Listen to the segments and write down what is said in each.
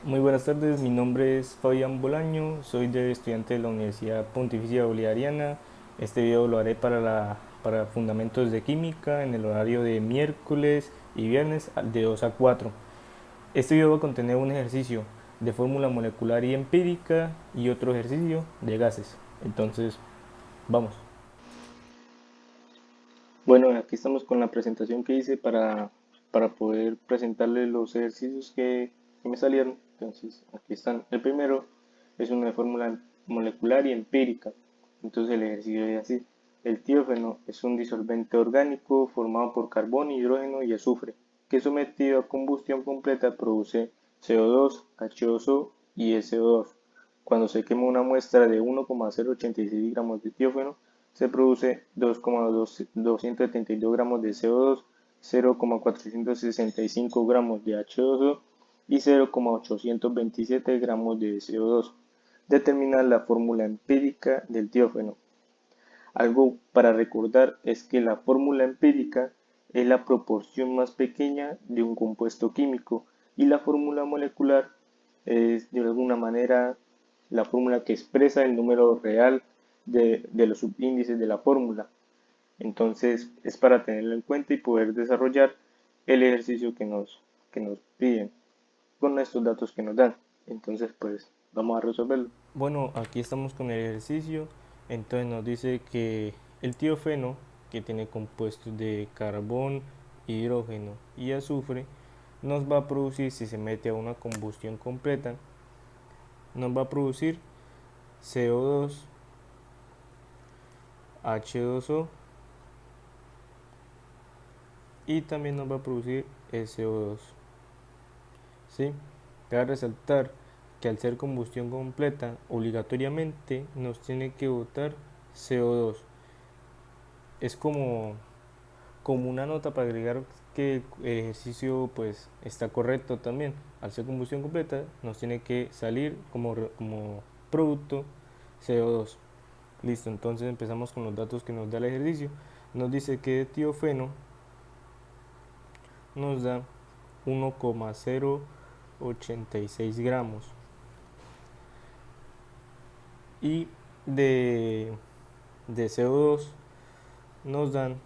Muy buenas tardes, mi nombre es Fabián Bolaño, soy estudiante de la Universidad Pontificia Bolivariana. Este video lo haré para Fundamentos de Química en el horario de miércoles y viernes de 2 a 4. Este video va a contener un ejercicio de fórmula molecular y empírica y otro ejercicio de gases. Entonces, vamos. Bueno, aquí estamos con la presentación que hice para poder presentarles los ejercicios que me salieron. Entonces, aquí están. El primero es una de fórmula molecular y empírica. Entonces, el ejercicio es así. El tiófeno es un disolvente orgánico formado por carbón, hidrógeno y azufre, que sometido a combustión completa produce CO2, H2O y SO2. Cuando se quema una muestra de 1,086 gramos de tiófeno, se produce 2,272 gramos de CO2, 0,465 gramos de H2O y 0,827 gramos de CO2. Determinar la fórmula empírica del tiófeno. Algo para recordar es que la fórmula empírica es la proporción más pequeña de un compuesto químico y la fórmula molecular es de alguna manera la fórmula que expresa el número real de los subíndices de la fórmula. Entonces es para tenerlo en cuenta y poder desarrollar el ejercicio que nos piden con estos datos que nos dan. Entonces pues vamos a resolverlo. Bueno, aquí estamos con el ejercicio. Entonces nos dice que el tiofeno, que tiene compuestos de carbón, hidrógeno y azufre, nos va a producir, si se mete a una combustión completa, nos va a producir CO2, H2O y también nos va a producir SO2. ¿Sí? Cabe resaltar que al ser combustión completa, obligatoriamente nos tiene que botar CO2. Es como una nota para agregar que el ejercicio pues está correcto también. Al ser combustión completa nos tiene que salir como producto CO2. Listo, entonces empezamos con los datos que nos da el ejercicio. Nos dice que tiofeno nos da 1,086 gramos y de CO2 nos dan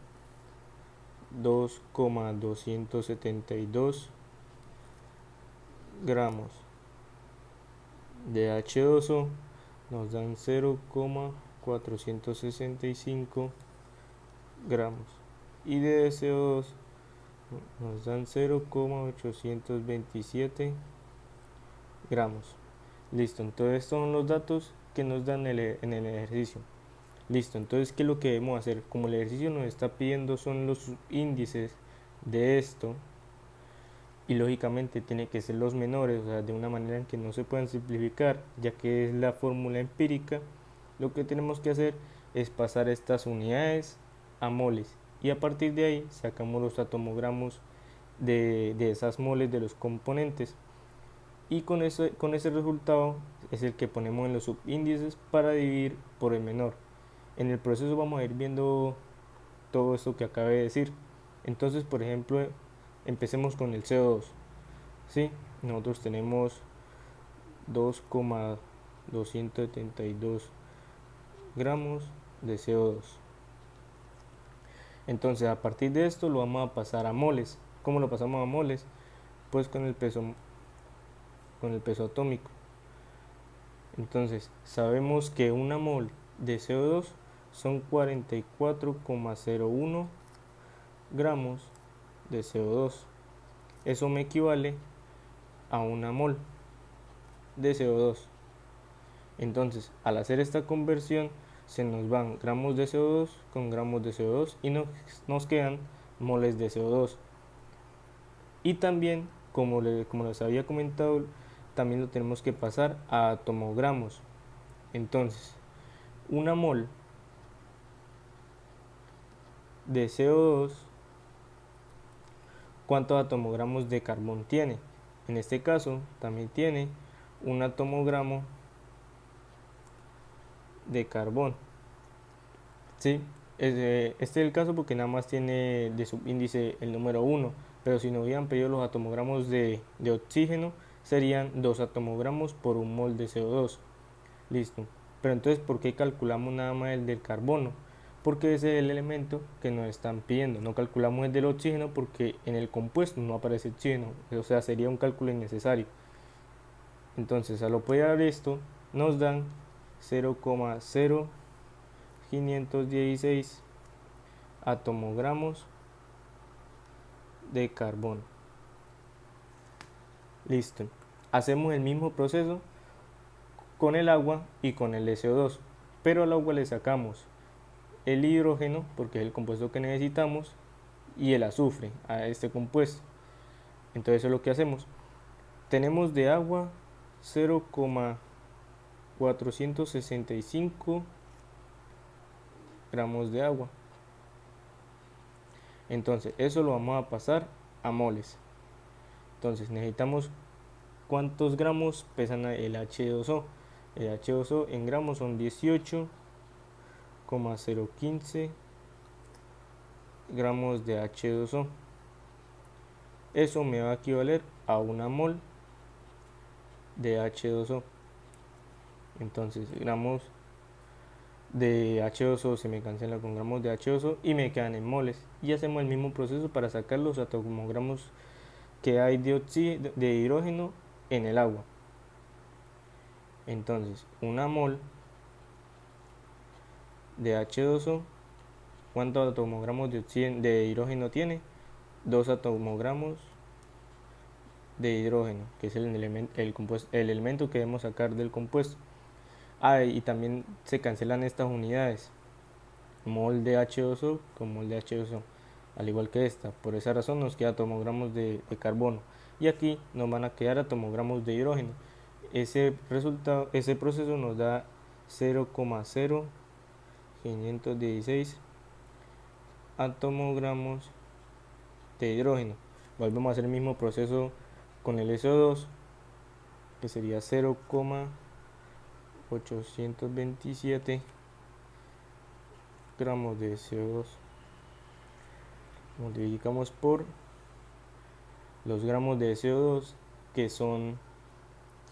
2,272 gramos. De H2O nos dan 0,465 gramos y de CO2 nos dan 0,827 gramos. Listo, entonces estos son los datos que nos dan en el ejercicio. Listo, entonces ¿qué es lo que debemos hacer? Como el ejercicio nos está pidiendo son los índices de esto, y lógicamente tiene que ser los menores, o sea, de una manera en que no se puedan simplificar, ya que es la fórmula empírica. Lo que tenemos que hacer es pasar estas unidades a moles y a partir de ahí sacamos los atomogramos de esas moles de los componentes, y con ese resultado es el que ponemos en los subíndices para dividir por el menor. En el proceso vamos a ir viendo todo esto que acabé de decir. Entonces, por ejemplo, empecemos con el CO2. ¿Sí? Nosotros tenemos 2,272 gramos de CO2. Entonces, a partir de esto lo vamos a pasar a moles. ¿Cómo lo pasamos a moles? Pues con el peso atómico. Entonces, sabemos que una mol de CO2 son 44,01 gramos de CO2. Eso me equivale a una mol de CO2. Entonces, al hacer esta conversión, se nos van gramos de CO2 con gramos de CO2 y nos quedan moles de CO2. Y también, como les había comentado, también lo tenemos que pasar a atomogramos. Entonces, una mol de CO2, ¿cuántos atomogramos de carbón tiene? En este caso, también tiene un atomogramo de carbón. ¿Sí? Este es el caso porque nada más tiene de subíndice el número 1, pero si nos hubieran pedido los atomogramos de oxígeno, serían 2 atomogramos por 1 mol de CO2. Listo. Pero entonces, ¿por qué calculamos nada más el del carbono? Porque ese es el elemento que nos están pidiendo. No calculamos el del oxígeno porque en el compuesto no aparece oxígeno. O sea, sería un cálculo innecesario. Entonces, al operar esto, nos dan 0,0516 atomogramos de carbono. Listo. Hacemos el mismo proceso con el agua y con el SO2, pero al agua le sacamos el hidrógeno, porque es el compuesto que necesitamos, y el azufre a este compuesto. Entonces eso es lo que hacemos. Tenemos de agua 0,465 gramos de agua. Entonces eso lo vamos a pasar a moles. Entonces necesitamos cuántos gramos pesan el H2O. El H2O en gramos son 18,015 gramos de H2O. Eso me va a equivaler a una mol de H2O. Entonces gramos de H2O se me cancela con gramos de H2O y me quedan en moles. Y hacemos el mismo proceso para sacar los atomogramos que hay de hidrógeno en el agua. Entonces una mol de H2O, ¿cuántos atomogramos de hidrógeno tiene? 2 atomogramos de hidrógeno, que es el elemento que debemos sacar del compuesto. Y también se cancelan estas unidades, mol de H2O con mol de H2O, al igual que esta. Por esa razón nos queda atomogramos de carbono, y aquí nos van a quedar atomogramos de hidrógeno. Ese proceso nos da 0,0516 atomogramos de hidrógeno. Volvemos a hacer el mismo proceso con el SO2, que sería 0,827 gramos de CO2. Multiplicamos por los gramos de CO2,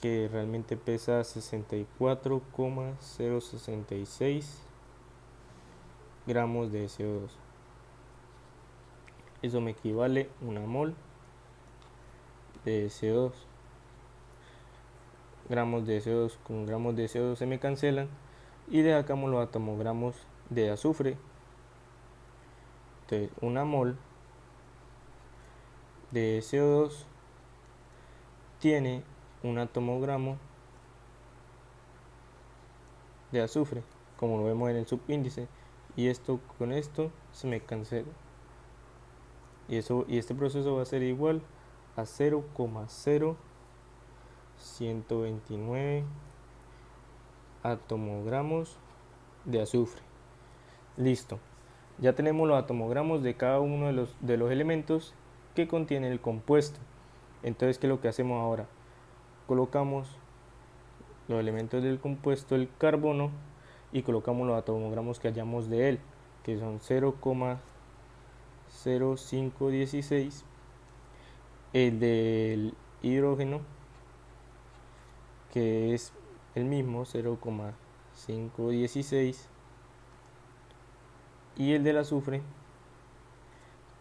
que realmente pesa 64,066 gramos de CO2. Eso me equivale a una mol de CO2. Gramos de CO2 con gramos de CO2 se me cancelan y dejamos los atomogramos de azufre. Entonces una mol de CO2 tiene un atomogramo de azufre, como lo vemos en el subíndice, y esto con esto se me cancela, y este proceso va a ser igual a 0,0129 atomogramos de azufre. Listo, ya tenemos los atomogramos de cada uno de los elementos que contiene el compuesto. Entonces, ¿qué es lo que hacemos ahora? Colocamos los elementos del compuesto, el carbono, y colocamos los atomogramos que hallamos de él, que son 0,0516, el del hidrógeno, que es el mismo 0,516, y el del azufre,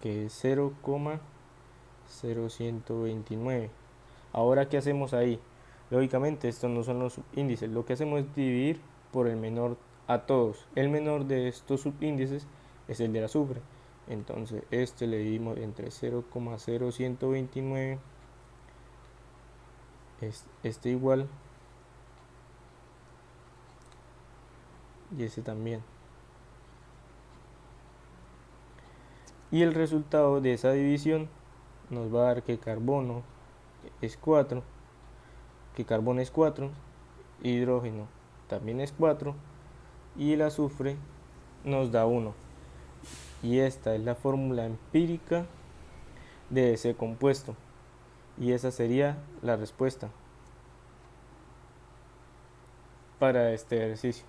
que es 0,0129. Ahora, ¿qué hacemos ahí? Lógicamente estos no son los subíndices, lo que hacemos es dividir por el menor a todos. El menor de estos subíndices es el del azufre, entonces este le dividimos entre 0,0129, este igual, y este también, y el resultado de esa división nos va a dar que carbono es 4, hidrógeno también es 4, y el azufre nos da 1. Y esta es la fórmula empírica de ese compuesto, y esa sería la respuesta para este ejercicio.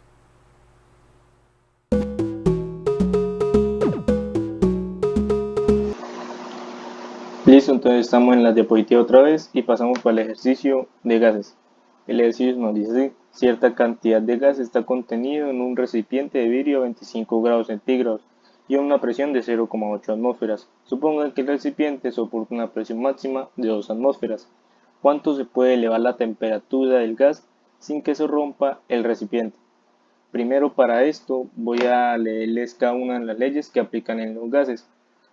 Listo, entonces entonces estamos en la diapositiva otra vez y pasamos para el ejercicio de gases. El ejercicio nos dice así: cierta cantidad de gas está contenido en un recipiente de vidrio a 25 grados centígrados y a una presión de 0,8 atmósferas. Supongan que el recipiente soporta una presión máxima de 2 atmósferas. ¿Cuánto se puede elevar la temperatura del gas sin que se rompa el recipiente? Primero, para esto voy a leerles cada una de las leyes que aplican en los gases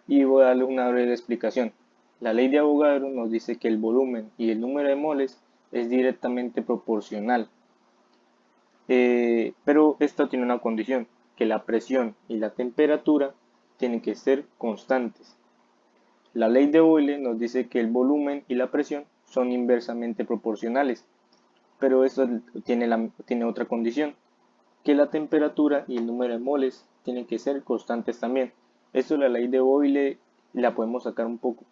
y voy a darle una breve explicación. La ley de Avogadro nos dice que el volumen y el número de moles es directamente proporcional, pero esto tiene una condición, que la presión y la temperatura tienen que ser constantes. La ley de Boyle nos dice que el volumen y la presión son inversamente proporcionales, pero esto tiene otra condición, que la temperatura y el número de moles tienen que ser constantes también. Esto la ley de Boyle la podemos sacar un poco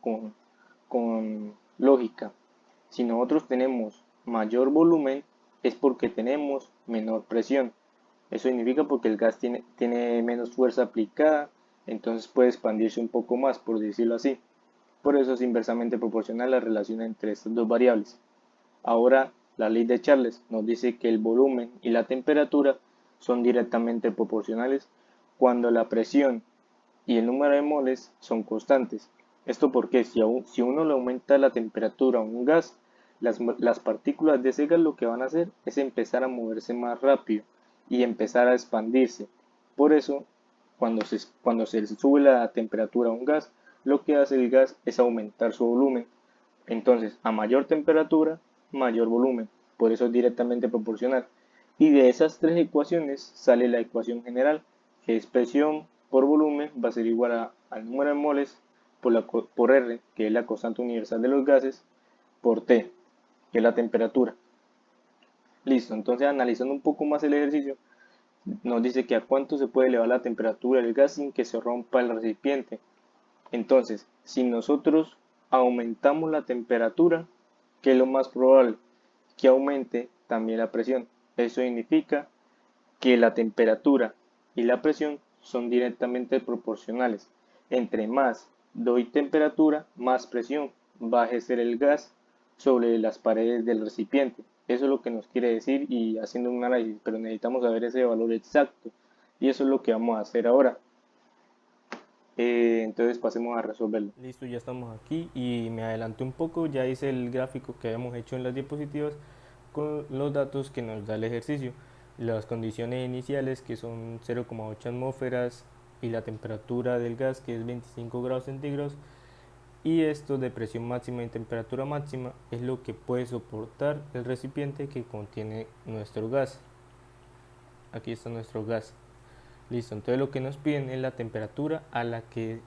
con lógica. Si nosotros tenemos mayor volumen es porque tenemos menor presión. Eso significa porque el gas tiene menos fuerza aplicada, entonces puede expandirse un poco más, por decirlo así. Por eso es inversamente proporcional la relación entre estas dos variables. Ahora, la ley de Charles nos dice que el volumen y la temperatura son directamente proporcionales cuando la presión y el número de moles son constantes. Esto porque si uno le aumenta la temperatura a un gas, las partículas de ese gas lo que van a hacer es empezar a moverse más rápido y empezar a expandirse. Por eso, cuando se sube la temperatura a un gas, lo que hace el gas es aumentar su volumen. Entonces, a mayor temperatura, mayor volumen. Por eso es directamente proporcional. Y de esas tres ecuaciones sale la ecuación general, que es presión por volumen va a ser igual al número de moles por R, que es la constante universal de los gases, por T, que es la temperatura. Listo, entonces analizando un poco más el ejercicio, nos dice que a cuánto se puede elevar la temperatura del gas sin que se rompa el recipiente. Entonces, si nosotros aumentamos la temperatura, ¿qué es lo más probable? Que aumente también la presión. Eso significa que la temperatura y la presión son directamente proporcionales. Entre más doy temperatura, más presión va a ejercer el gas sobre las paredes del recipiente. Eso es lo que nos quiere decir y haciendo un análisis, pero necesitamos saber ese valor exacto y eso es lo que vamos a hacer ahora. Entonces pasemos a resolverlo. Listo, ya estamos aquí y me adelanté un poco, ya hice el gráfico que habíamos hecho en las diapositivas con los datos que nos da el ejercicio, las condiciones iniciales que son 0,8 atmósferas y la temperatura del gas que es 25 grados centígrados y esto de presión máxima y temperatura máxima es lo que puede soportar el recipiente que contiene nuestro gas. Aquí está nuestro gas. Listo, entonces lo que nos piden es la temperatura a la que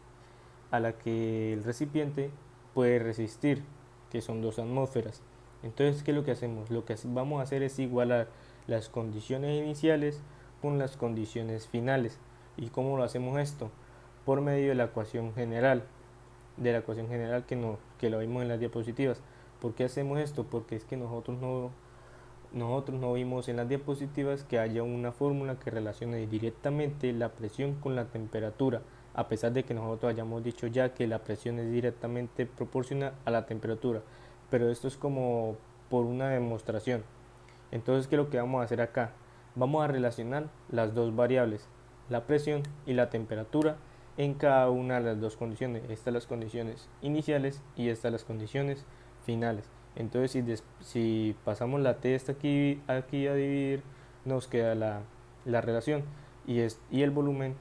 el recipiente puede resistir, que son 2 atmósferas. Entonces, ¿qué es lo que hacemos? Lo que vamos a hacer es igualar las condiciones iniciales con las condiciones finales. ¿Y cómo lo hacemos esto? Por medio de la ecuación general, que lo vimos en las diapositivas. ¿Por qué hacemos esto? Porque es que nosotros no vimos en las diapositivas que haya una fórmula que relacione directamente la presión con la temperatura, a pesar de que nosotros hayamos dicho ya que la presión es directamente proporcional a la temperatura, pero esto es como por una demostración. Entonces, ¿qué es lo que vamos a hacer acá? Vamos a relacionar las dos variables, la presión y la temperatura, en cada una de las dos condiciones. Estas las condiciones iniciales y estas las condiciones finales. Entonces, si pasamos la t aquí a dividir, nos queda la relación y el volumen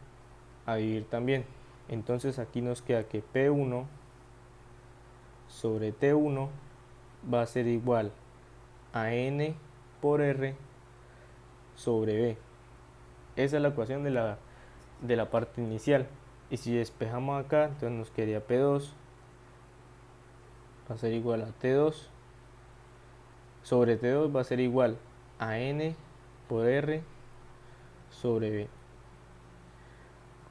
a dividir también. Entonces aquí nos queda que P1 sobre T1 va a ser igual a N por R sobre B. Esa es la ecuación de la parte inicial. Y si despejamos acá, entonces nos quedaría P2 va a ser igual a T2 sobre T2 va a ser igual a N por R sobre B.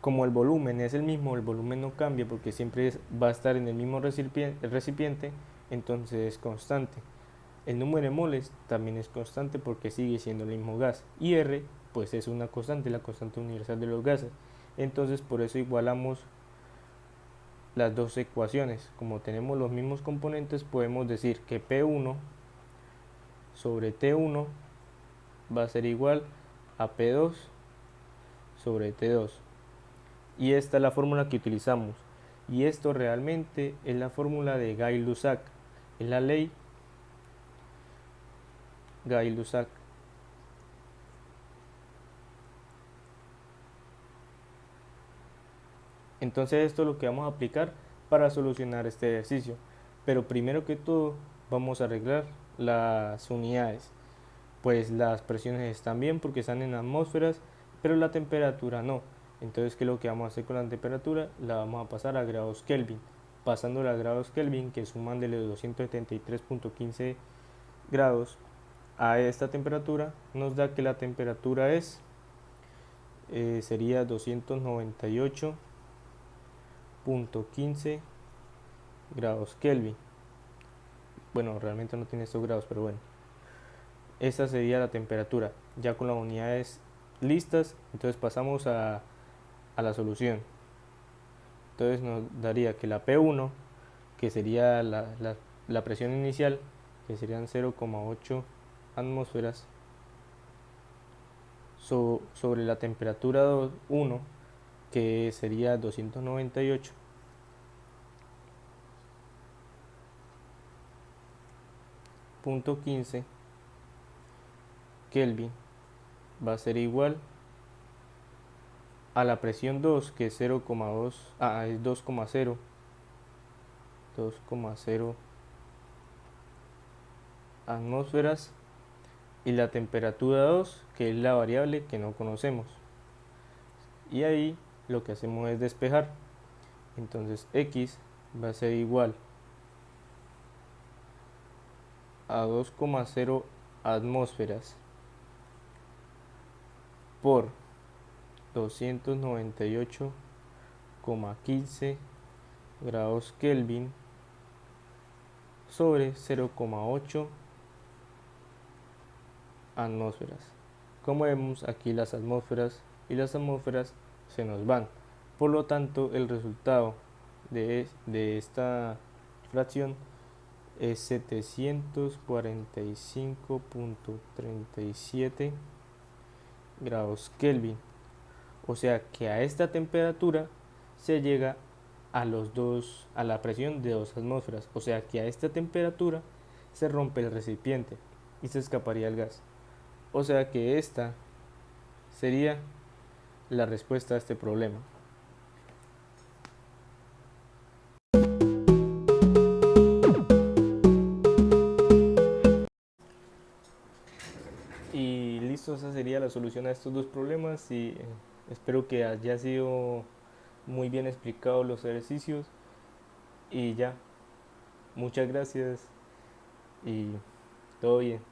Como el volumen es el mismo, el volumen no cambia porque siempre va a estar en el mismo recipiente, entonces es constante. El número de moles también es constante porque sigue siendo el mismo gas. Y R pues es una constante, la constante universal de los gases. Entonces por eso igualamos las dos ecuaciones. Como tenemos los mismos componentes, podemos decir que P1 sobre T1 va a ser igual a P2 sobre T2. Y esta es la fórmula que utilizamos. Y esto realmente es la fórmula de Gay-Lussac, es la ley Gay-Lussac. Entonces esto es lo que vamos a aplicar para solucionar este ejercicio. Pero primero que todo vamos a arreglar las unidades. Pues las presiones están bien porque están en atmósferas, pero la temperatura no. Entonces, ¿qué es lo que vamos a hacer con la temperatura? La vamos a pasar a grados Kelvin. Pasándola a grados Kelvin, que suman de los 273.15 grados a esta temperatura, nos da que la temperatura sería 298.15 grados Kelvin. Bueno, realmente no tiene estos grados, pero bueno. Esta sería la temperatura. Ya con las unidades listas, entonces pasamos a la solución. Entonces nos daría que la P1, que sería la presión inicial, que serían 0,8 atmósferas, sobre la temperatura 1, que sería 298.15 Kelvin, va a ser igual a la presión 2, que es 0,2, es 2,0 atmósferas, y la temperatura 2, que es la variable que no conocemos. Y ahí lo que hacemos es despejar. Entonces X va a ser igual a 2,0 atmósferas por 298,15 grados Kelvin sobre 0,8 atmósferas. Como vemos, aquí las atmósferas y las atmósferas se nos van. Por lo tanto, el resultado de esta fracción es 745.37 grados Kelvin. O sea que a esta temperatura se llega a la presión de 2 atmósferas. O sea que a esta temperatura se rompe el recipiente y se escaparía el gas. O sea que esta sería la respuesta a este problema. Y listo, esa sería la solución a estos dos problemas y espero que haya sido muy bien explicado los ejercicios y ya, muchas gracias y todo bien.